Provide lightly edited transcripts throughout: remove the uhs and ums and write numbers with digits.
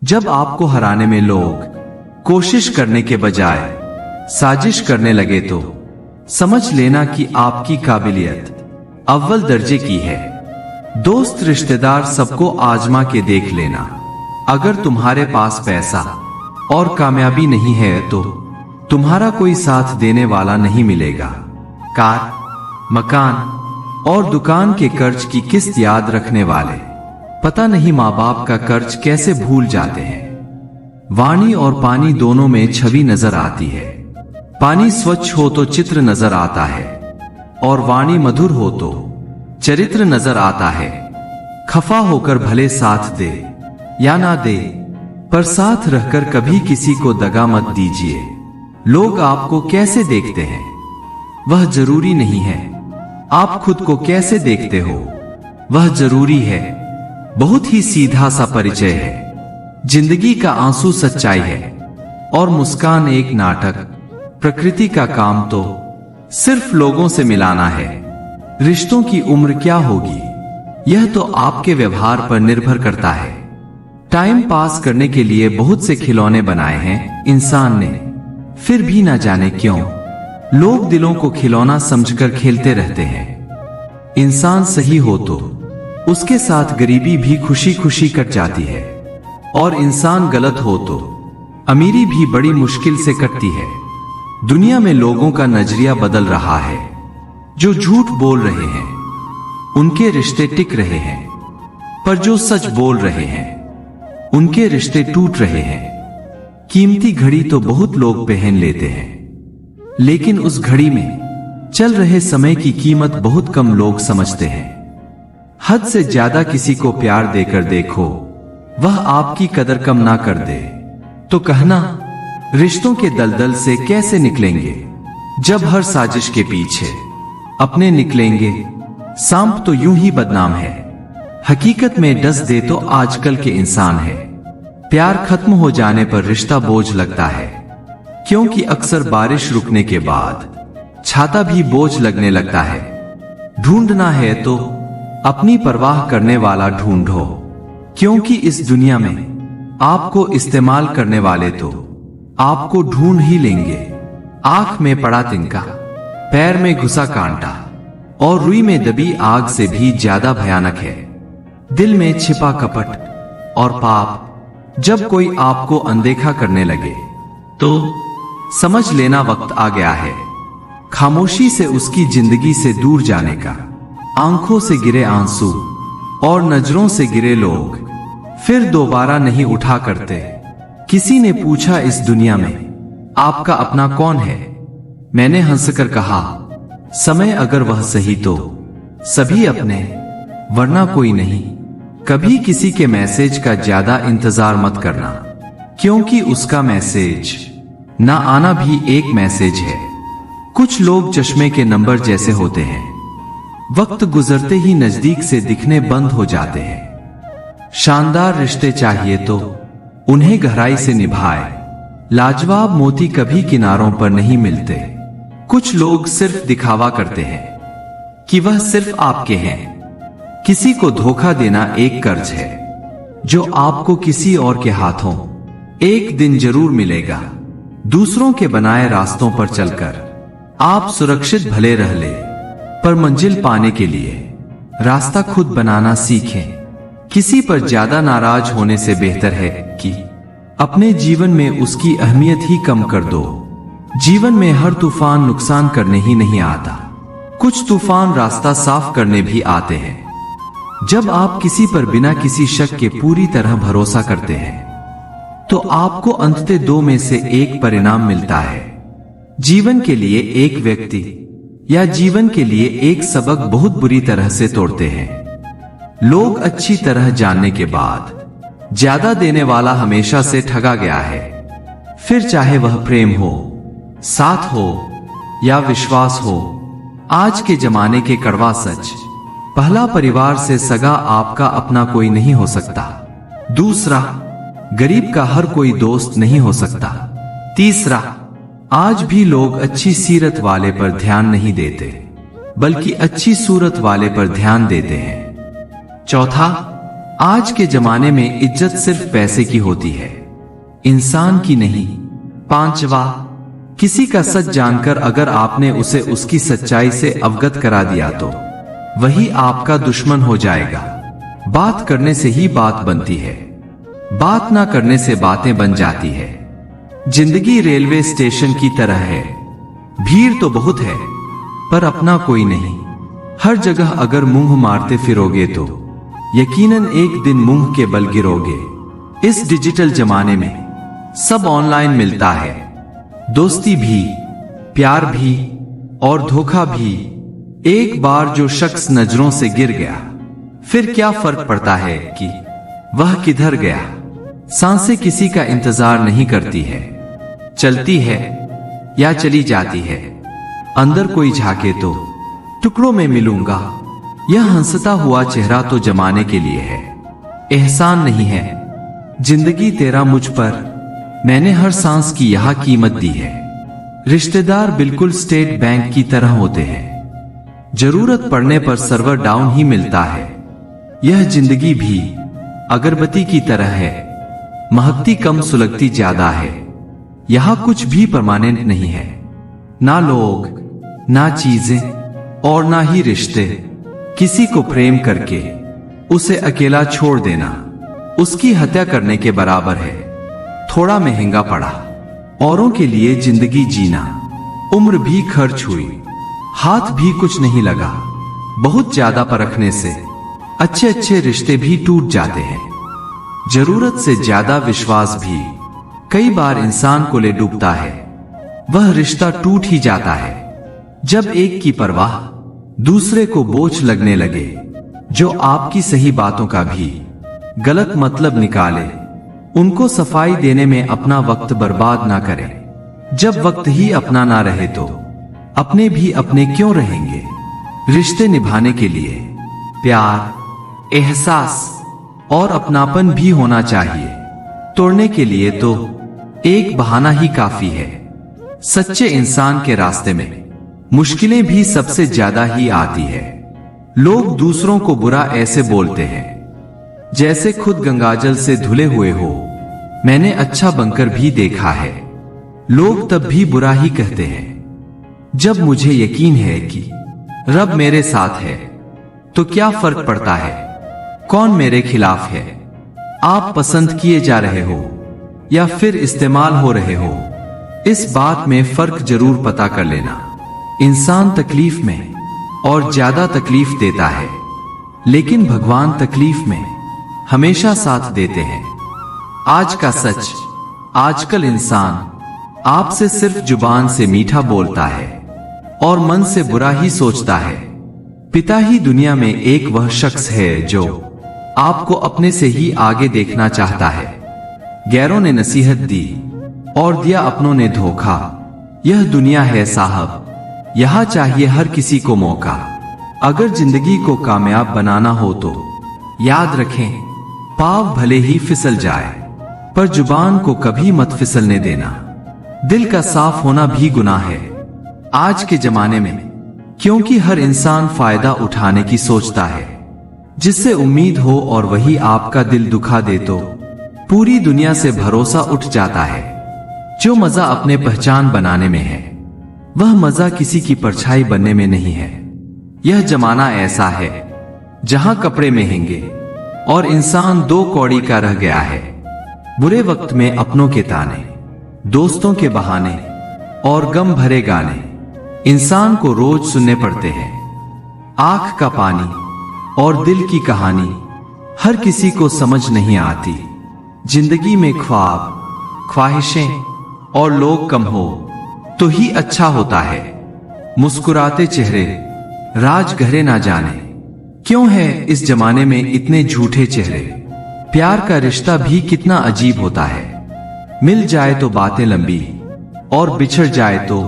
जब आपको हराने में लोग कोशिश करने के बजाय साजिश करने लगे तो समझ लेना कि आपकी काबिलियत अव्वल दर्जे की है। दोस्त रिश्तेदार सबको आजमा के देख लेना। अगर तुम्हारे पास पैसा और कामयाबी नहीं है तो तुम्हारा कोई साथ देने वाला नहीं मिलेगा। कार, मकान और दुकान के कर्ज की किस्त याद रखने वाले पता नहीं माँ बाप का कर्ज कैसे भूल जाते हैं। वाणी और पानी दोनों में छवि नजर आती है। पानी स्वच्छ हो तो चित्र नजर आता है और वाणी मधुर हो तो चरित्र नजर आता है। खफा होकर भले साथ दे या ना दे, पर साथ रहकर कभी किसी को दगा मत दीजिए। लोग आपको कैसे देखते हैं वह जरूरी नहीं है, आप खुद को कैसे देखते हो वह जरूरी है। बहुत ही सीधा सा परिचय है। जिंदगी का आंसू सच्चाई है और मुस्कान एक नाटक। प्रकृति का काम तो सिर्फ लोगों से मिलाना है। रिश्तों की उम्र क्या होगी यह तो आपके व्यवहार पर निर्भर करता है। टाइम पास करने के लिए बहुत से खिलौने बनाए हैं इंसान ने, फिर भी ना जाने क्यों लोग दिलों को खिलौना समझकर खेलते रहते हैं। इंसान सही हो तो उसके साथ गरीबी भी खुशी खुशी कट जाती है और इंसान गलत हो तो अमीरी भी बड़ी मुश्किल से कटती है। दुनिया में लोगों का नजरिया बदल रहा है। जो झूठ बोल रहे हैं उनके रिश्ते टिक रहे हैं, पर जो सच बोल रहे हैं उनके रिश्ते टूट रहे हैं। कीमती घड़ी तो बहुत लोग पहन लेते हैं, लेकिन उस घड़ी में चल रहे समय की कीमत बहुत कम लोग समझते हैं। हद से ज्यादा किसी को प्यार देकर देखो, वह आपकी कदर कम ना कर दे तो कहना रिश्तों के दलदल से कैसे निकलेंगे। जब हर साजिश के पीछे अपने निकलेंगे, सांप तो यूं ही बदनाम है। हकीकत में डस दे तो आजकल के इंसान है। प्यार खत्म हो जाने पर रिश्ता बोझ लगता है, क्योंकि अक्सर बारिश रुकने के बाद छाता भी बोझ लगने लगता है। ढूंढना है तो अपनी परवाह करने वाला ढूंढो, क्योंकि इस दुनिया में आपको इस्तेमाल करने वाले तो आपको ढूंढ ही लेंगे। आंख में पड़ा तिनका, पैर में घुसा कांटा और रुई में दबी आग से भी ज्यादा भयानक है दिल में छिपा कपट और पाप। जब कोई आपको अनदेखा करने लगे तो समझ लेना वक्त आ गया है खामोशी से उसकी जिंदगी से दूर जाने का। आंखों से गिरे आंसू और नजरों से गिरे लोग फिर दोबारा नहीं उठा करते। किसी ने पूछा इस दुनिया में आपका अपना कौन है? मैंने हंसकर कहा समय अगर वह सही तो सभी अपने, वरना कोई नहीं। कभी किसी के मैसेज का ज्यादा इंतजार मत करना, क्योंकि उसका मैसेज ना आना भी एक मैसेज है। कुछ लोग चश्मे के नंबर जैसे होते हैं, वक्त गुजरते ही नजदीक से दिखने बंद हो जाते हैं। शानदार रिश्ते चाहिए तो उन्हें गहराई से निभाए। लाजवाब मोती कभी किनारों पर नहीं मिलते। कुछ लोग सिर्फ दिखावा करते हैं कि वह सिर्फ आपके हैं। किसी को धोखा देना एक कर्ज है जो आपको किसी और के हाथों एक दिन जरूर मिलेगा। दूसरों के बनाए रास्तों पर चलकर आप सुरक्षित भले रह ले, पर मंजिल पाने के लिए रास्ता खुद बनाना सीखें। किसी पर ज्यादा नाराज होने से बेहतर है कि अपने जीवन में उसकी अहमियत ही कम कर दो। जीवन में हर तूफान नुकसान करने ही नहीं आता, कुछ तूफान रास्ता साफ करने भी आते हैं। जब आप किसी पर बिना किसी शक के पूरी तरह भरोसा करते हैं तो आपको अंततः दो में से एक परिणाम मिलता है। जीवन के लिए एक व्यक्ति या जीवन के लिए एक सबक बहुत बुरी तरह से तोड़ते हैं। लोग अच्छी तरह जानने के बाद ज्यादा देने वाला हमेशा से ठगा गया है। फिर चाहे वह प्रेम हो, साथ हो या विश्वास हो। आज के जमाने के कड़वा सच, पहला परिवार से सगा आपका अपना कोई नहीं हो सकता। दूसरा, गरीब का हर कोई दोस्त नहीं हो सकता। तीसरा, आज भी लोग अच्छी सीरत वाले पर ध्यान नहीं देते, बल्कि अच्छी सूरत वाले पर ध्यान देते हैं। चौथा, आज के जमाने में इज्जत सिर्फ पैसे की होती है, इंसान की नहीं। पांचवा, किसी का सच जानकर अगर आपने उसे उसकी सच्चाई से अवगत करा दिया तो वही आपका दुश्मन हो जाएगा। बात करने से ही बात बनती है, बात ना करने से बातें बन जाती है। जिंदगी रेलवे स्टेशन की तरह है, भीड़ तो बहुत है पर अपना कोई नहीं। हर जगह अगर मुंह मारते फिरोगे तो यकीनन एक दिन मुंह के बल गिरोगे। इस डिजिटल जमाने में सब ऑनलाइन मिलता है, दोस्ती भी, प्यार भी और धोखा भी। एक बार जो शख्स नजरों से गिर गया, फिर क्या फर्क पड़ता है कि वह किधर गया। सांसें किसी का इंतजार नहीं करती है, चलती है या चली जाती है। अंदर कोई झांके तो टुकड़ों में मिलूंगा, यह हंसता हुआ चेहरा तो जमाने के लिए है, एहसान नहीं है। जिंदगी तेरा मुझ पर, मैंने हर सांस की यहां कीमत दी है। रिश्तेदार बिल्कुल स्टेट बैंक की तरह होते हैं, जरूरत पड़ने पर सर्वर डाउन ही मिलता है। यह जिंदगी भी अगरबत्ती की तरह है, महकती कम सुलगती ज्यादा है। यहां कुछ भी परमानेंट नहीं है, ना लोग, ना चीजें और ना ही रिश्ते। किसी को प्रेम करके उसे अकेला छोड़ देना उसकी हत्या करने के बराबर है। थोड़ा महंगा पड़ा औरों के लिए जिंदगी जीना, उम्र भी खर्च हुई, हाथ भी कुछ नहीं लगा। बहुत ज्यादा परखने से अच्छे अच्छे रिश्ते भी टूट जाते हैं। जरूरत से ज्यादा विश्वास भी कई बार इंसान को ले डूबता है, वह रिश्ता टूट ही जाता है जब एक की परवाह दूसरे को बोझ लगने लगे, जो आपकी सही बातों का भी गलत मतलब निकाले। उनको सफाई देने में अपना वक्त बर्बाद ना करें। जब वक्त ही अपना ना रहे तो अपने भी अपने क्यों रहेंगे। रिश्ते निभाने के लिए प्यार, एहसास और अपनापन भी होना चाहिए। तोड़ने के लिए तो एक बहाना ही काफी है। सच्चे इंसान के रास्ते में मुश्किलें भी सबसे ज्यादा ही आती है। लोग दूसरों को बुरा ऐसे बोलते हैं जैसे खुद गंगाजल से धुले हुए हो। मैंने अच्छा बनकर भी देखा है, लोग तब भी बुरा ही कहते हैं। जब मुझे यकीन है कि रब मेरे साथ है तो क्या फर्क पड़ता है कौन मेरे खिलाफ है। आप पसंद किए जा रहे हो या फिर इस्तेमाल हो रहे हो, इस बात में फर्क जरूर पता कर लेना। इंसान तकलीफ में और ज्यादा तकलीफ देता है, लेकिन भगवान तकलीफ में हमेशा साथ देते हैं। आज का सच, आजकल इंसान आपसे सिर्फ जुबान से मीठा बोलता है और मन से बुरा ही सोचता है। पिता ही दुनिया में एक वह शख्स है जो आपको अपने से ही आगे देखना चाहता है। गैरों ने नसीहत दी और दिया अपनों ने धोखा। यह दुनिया है साहब, यहां चाहिए हर किसी को मौका। अगर जिंदगी को कामयाब बनाना हो तो याद रखें, पाँव भले ही फिसल जाए पर जुबान को कभी मत फिसलने देना। दिल का साफ होना भी गुनाह है आज के जमाने में, क्योंकि हर इंसान फायदा उठाने की सोचता है। जिससे उम्मीद हो और वही आपका दिल दुखा दे तो पूरी दुनिया से भरोसा उठ जाता है। जो मजा अपने पहचान बनाने में है, वह मजा किसी की परछाई बनने में नहीं है। यह जमाना ऐसा है जहां कपड़े महंगे और इंसान दो कौड़ी का रह गया है। बुरे वक्त में अपनों के ताने, दोस्तों के बहाने और गम भरे गाने इंसान को रोज सुनने पड़ते हैं। आंख का पानी और दिल की कहानी हर किसी को समझ नहीं आती। जिंदगी में ख्वाब, ख्वाहिशें और लोग कम हो तो ही अच्छा होता है। मुस्कुराते चेहरे राज गहरे ना जाने, क्यों है इस जमाने में इतने झूठे चेहरे। प्यार का रिश्ता भी कितना अजीब होता है। मिल जाए तो बातें लंबी और बिछड़ जाए तो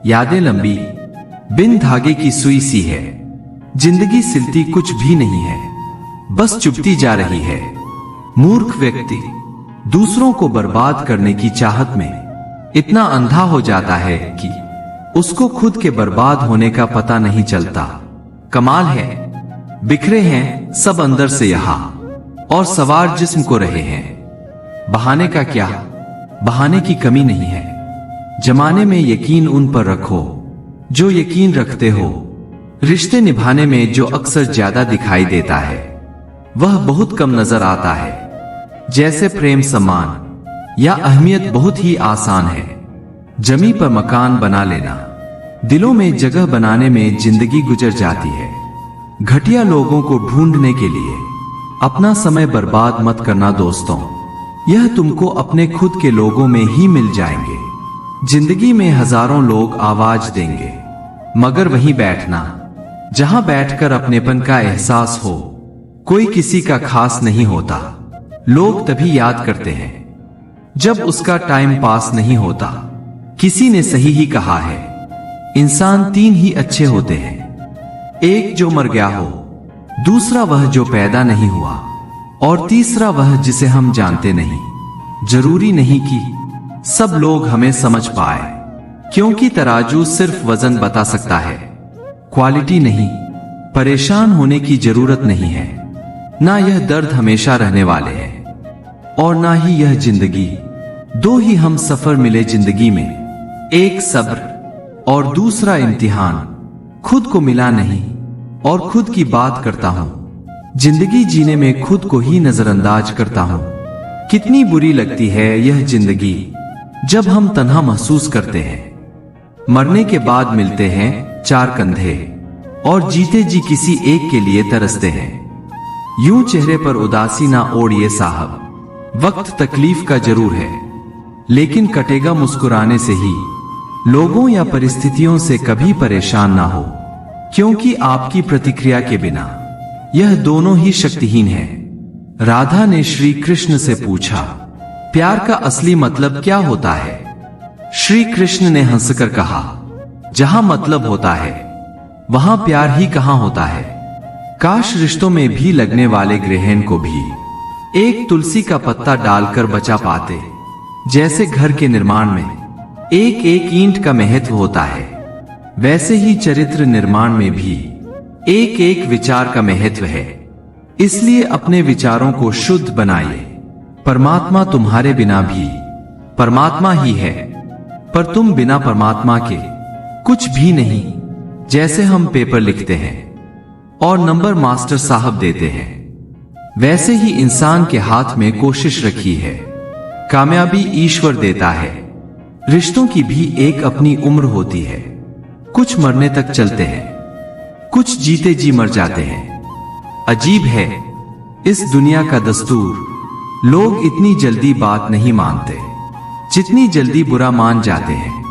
यादें लंबी। बिन धागे की सुई सी है जिंदगी, सिलती कुछ भी नहीं है, बस चुभती जा रही है। मूर्ख व्यक्ति दूसरों को बर्बाद करने की चाहत में इतना अंधा हो जाता है कि उसको खुद के बर्बाद होने का पता नहीं चलता। कमाल है, बिखरे हैं सब अंदर से यहाँ, और सवार जिस्म को रहे हैं। बहाने का क्या, बहाने की कमी नहीं है। जमाने में यकीन उन पर रखो जो यकीन रखते हो। रिश्ते निभाने में जो अक्सर ज्यादा दिखाई देता है वह बहुत कम नजर आता है। जैसे प्रेम, सम्मान या अहमियत बहुत ही आसान है। जमी पर मकान बना लेना, दिलों में जगह बनाने में जिंदगी गुजर जाती है। घटिया लोगों को ढूंढने के लिए अपना समय बर्बाद मत करना दोस्तों, यह तुमको अपने खुद के लोगों में ही मिल जाएंगे। जिंदगी में हजारों लोग आवाज देंगे, मगर वहीं बैठना जहां बैठकर अपनेपन का एहसास हो। कोई किसी का खास नहीं होता, लोग तभी याद करते हैं जब उसका टाइम पास नहीं होता। किसी ने सही ही कहा है, इंसान तीन ही अच्छे होते हैं, एक जो मर गया हो, दूसरा वह जो पैदा नहीं हुआ, और तीसरा वह जिसे हम जानते नहीं। जरूरी नहीं कि सब लोग हमें समझ पाए, क्योंकि तराजू सिर्फ वजन बता सकता है, क्वालिटी नहीं। परेशान होने की जरूरत नहीं है, ना यह दर्द हमेशा रहने वाले हैं और ना ही यह जिंदगी। दो ही हम सफर मिले जिंदगी में, एक सब्र और दूसरा इम्तिहान। खुद को मिला नहीं और खुद की बात करता हूं। जिंदगी जीने में खुद को ही नजरअंदाज करता हूं। कितनी बुरी लगती है यह जिंदगी जब हम तन्हा महसूस करते हैं। मरने के बाद मिलते हैं चार कंधे और जीते जी किसी एक के लिए तरसते हैं। यूं चेहरे पर उदासी ना ओढ़िए साहब, वक्त तकलीफ का जरूर है, लेकिन कटेगा मुस्कुराने से ही। लोगों या परिस्थितियों से कभी परेशान ना हो, क्योंकि आपकी प्रतिक्रिया के बिना यह दोनों ही शक्तिहीन है। राधा ने श्री कृष्ण से पूछा, प्यार का असली मतलब क्या होता है? श्री कृष्ण ने हंसकर कहा, जहां मतलब होता है वहां प्यार ही कहां होता है। काश रिश्तों में भी लगने वाले ग्रहण को भी एक तुलसी का पत्ता डालकर बचा पाते। जैसे घर के निर्माण में एक एक ईंट का महत्व होता है, वैसे ही चरित्र निर्माण में भी एक एक विचार का महत्व है। इसलिए अपने विचारों को शुद्ध बनाइए। परमात्मा तुम्हारे बिना भी परमात्मा ही है, पर तुम बिना परमात्मा के कुछ भी नहीं। जैसे हम पेपर लिखते हैं और नंबर मास्टर साहब देते हैं, वैसे ही इंसान के हाथ में कोशिश रखी है, कामयाबी ईश्वर देता है। रिश्तों की भी एक अपनी उम्र होती है। कुछ मरने तक चलते हैं, कुछ जीते जी मर जाते हैं। अजीब है इस दुनिया का दस्तूर, लोग इतनी जल्दी बात नहीं मानते जितनी जल्दी बुरा मान जाते हैं।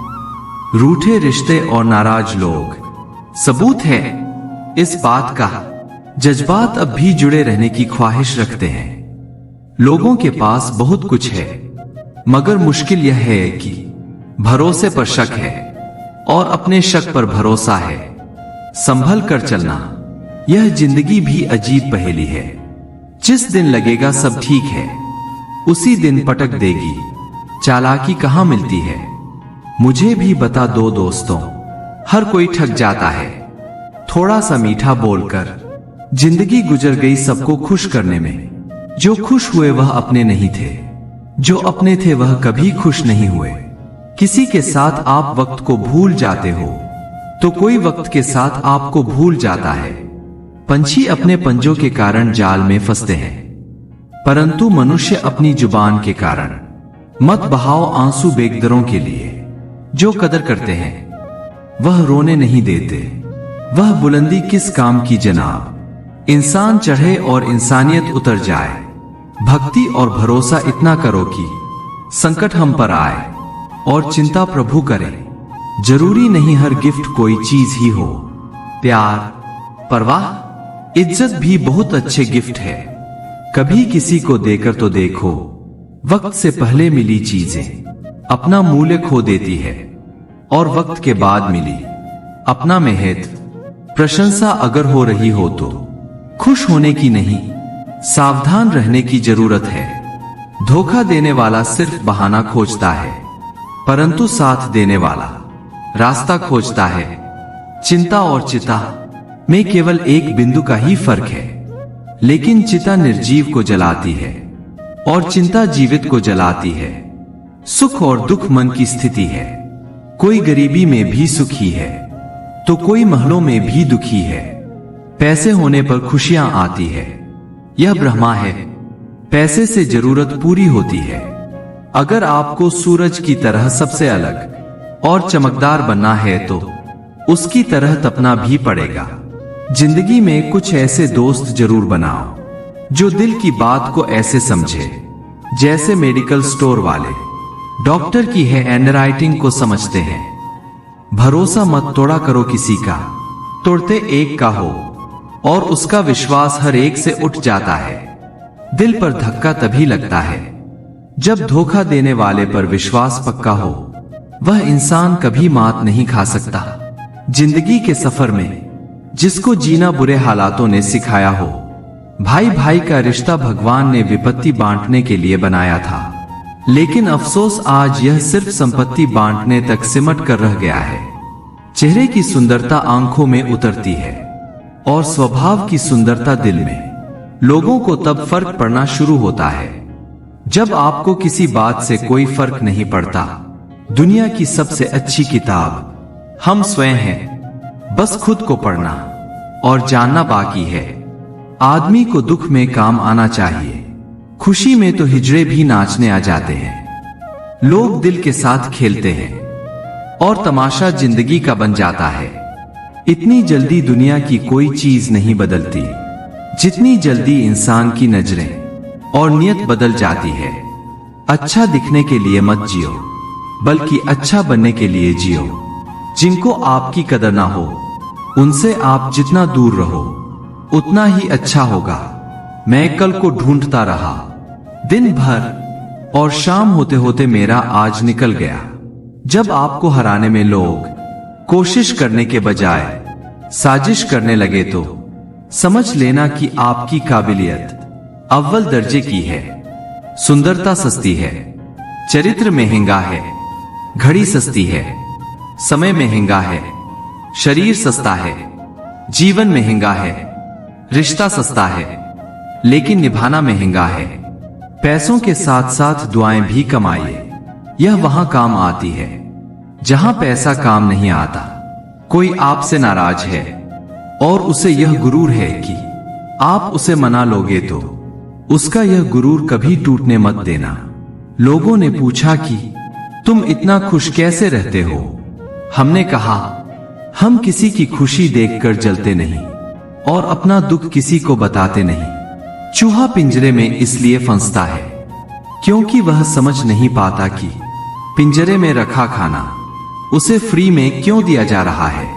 रूठे रिश्ते और नाराज लोग सबूत है इस बात का। जज्बात अब भी जुड़े रहने की ख्वाहिश रखते हैं। लोगों के पास बहुत कुछ है, मगर मुश्किल यह है कि भरोसे पर शक है और अपने शक पर भरोसा है। संभल कर चलना, यह जिंदगी भी अजीब पहेली है। जिस दिन लगेगा सब ठीक है, उसी दिन पटक देगी। चालाकी कहां मिलती है, मुझे भी बता दो दोस्तों। हर कोई ठग जाता है थोड़ा सा मीठा बोलकर। जिंदगी गुजर गई सबको खुश करने में। जो खुश हुए वह अपने नहीं थे, जो अपने थे वह कभी खुश नहीं हुए। किसी के साथ आप वक्त को भूल जाते हो तो कोई वक्त के साथ आपको भूल जाता है। पंछी अपने पंजों के कारण जाल में फंसते हैं, परंतु मनुष्य अपनी जुबान के कारण। मत बहाओ आंसू बेकदरों के लिए। जो कदर करते हैं वह रोने नहीं देते। वह बुलंदी किस काम की जनाब। इंसान चढ़े और इंसानियत उतर जाए। भक्ति और भरोसा इतना करो कि संकट हम पर आए और चिंता प्रभु करे। जरूरी नहीं हर गिफ्ट कोई चीज ही हो। प्यार, परवाह, इज्जत भी बहुत अच्छे गिफ्ट है। कभी किसी को देकर तो देखो, वक्त से पहले मिली चीजें अपना मूल्य खो देती है और वक्त के बाद मिली अपना महत्व। प्रशंसा अगर हो रही हो तो खुश होने की नहीं, सावधान रहने की जरूरत है। धोखा देने वाला सिर्फ बहाना खोजता है, परंतु साथ देने वाला रास्ता खोजता है। चिंता और चिता में केवल एक बिंदु का ही फर्क है, लेकिन चिता निर्जीव को जलाती है और चिंता जीवित को जलाती है। सुख और दुख मन की स्थिति है। कोई गरीबी में भी सुखी है तो कोई महलों में भी दुखी है। पैसे होने पर खुशियां आती है, यह ब्रह्मा है। पैसे से जरूरत पूरी होती है। अगर आपको सूरज की तरह सबसे अलग और चमकदार बनना है तो उसकी तरह तपना भी पड़ेगा। जिंदगी में कुछ ऐसे दोस्त जरूर बनाओ जो दिल की बात को ऐसे समझे जैसे मेडिकल स्टोर वाले डॉक्टर की है हैंडराइटिंग को समझते हैं। भरोसा मत तोड़ा करो किसी का, तोड़ते एक का हो और उसका विश्वास हर एक से उठ जाता है। दिल पर धक्का तभी लगता है जब धोखा देने वाले पर विश्वास पक्का हो। वह इंसान कभी मात नहीं खा सकता। जिंदगी के सफर में जिसको जीना बुरे हालातों ने सिखाया हो। भाई भाई का रिश्ता भगवान ने विपत्ति बांटने के लिए बनाया था, लेकिन अफसोस आज यह सिर्फ संपत्ति बांटने तक सिमट कर रह गया है। चेहरे की सुंदरता आंखों में उतरती है और स्वभाव की सुंदरता दिल में। लोगों को तब फर्क पड़ना शुरू होता है जब आपको किसी बात से कोई फर्क नहीं पड़ता। दुनिया की सबसे अच्छी किताब हम स्वयं हैं। बस खुद को पढ़ना और जानना बाकी है। आदमी को दुख में काम आना चाहिए, खुशी में तो हिजड़े भी नाचने आ जाते हैं। लोग दिल के साथ खेलते हैं और तमाशा जिंदगी का बन जाता है। इतनी जल्दी दुनिया की कोई चीज नहीं बदलती जितनी जल्दी इंसान की नजरें और नियत बदल जाती है। अच्छा दिखने के लिए मत जियो, बल्कि अच्छा बनने के लिए जियो। जिनको आपकी कदर ना हो उनसे आप जितना दूर रहो उतना ही अच्छा होगा। मैं कल को ढूंढता रहा दिन भर और शाम होते होते मेरा आज निकल गया। जब आपको हराने में लोग कोशिश करने के बजाय साजिश करने लगे तो समझ लेना कि आपकी काबिलियत अव्वल दर्जे की है। सुंदरता सस्ती है, चरित्र महंगा है, घड़ी सस्ती है, समय महंगा है, शरीर सस्ता है, जीवन महंगा है, रिश्ता सस्ता है, लेकिन निभाना महंगा है। पैसों के साथ साथ दुआएं भी कमाइए, यह वहां काम आती है जहां पैसा काम नहीं आता। कोई आपसे नाराज है और उसे यह गुरूर है कि आप उसे मना लोगे तो उसका यह गुरूर कभी टूटने मत देना। लोगों ने पूछा कि तुम इतना खुश कैसे रहते हो? हमने कहा हम किसी की खुशी देखकर जलते नहीं और अपना दुख किसी को बताते नहीं। चूहा पिंजरे में इसलिए फंसता है क्योंकि वह समझ नहीं पाता कि पिंजरे में रखा खाना उसे फ्री में क्यों दिया जा रहा है।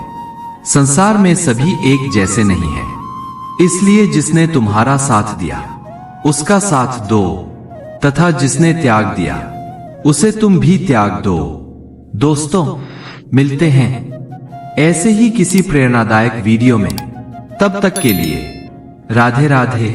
संसार में सभी एक जैसे नहीं है, इसलिए जिसने तुम्हारा साथ दिया उसका साथ दो, तथा जिसने त्याग दिया उसे तुम भी त्याग दो। दोस्तों, मिलते हैं ऐसे ही किसी प्रेरणादायक वीडियो में। तब तक के लिए राधे राधे।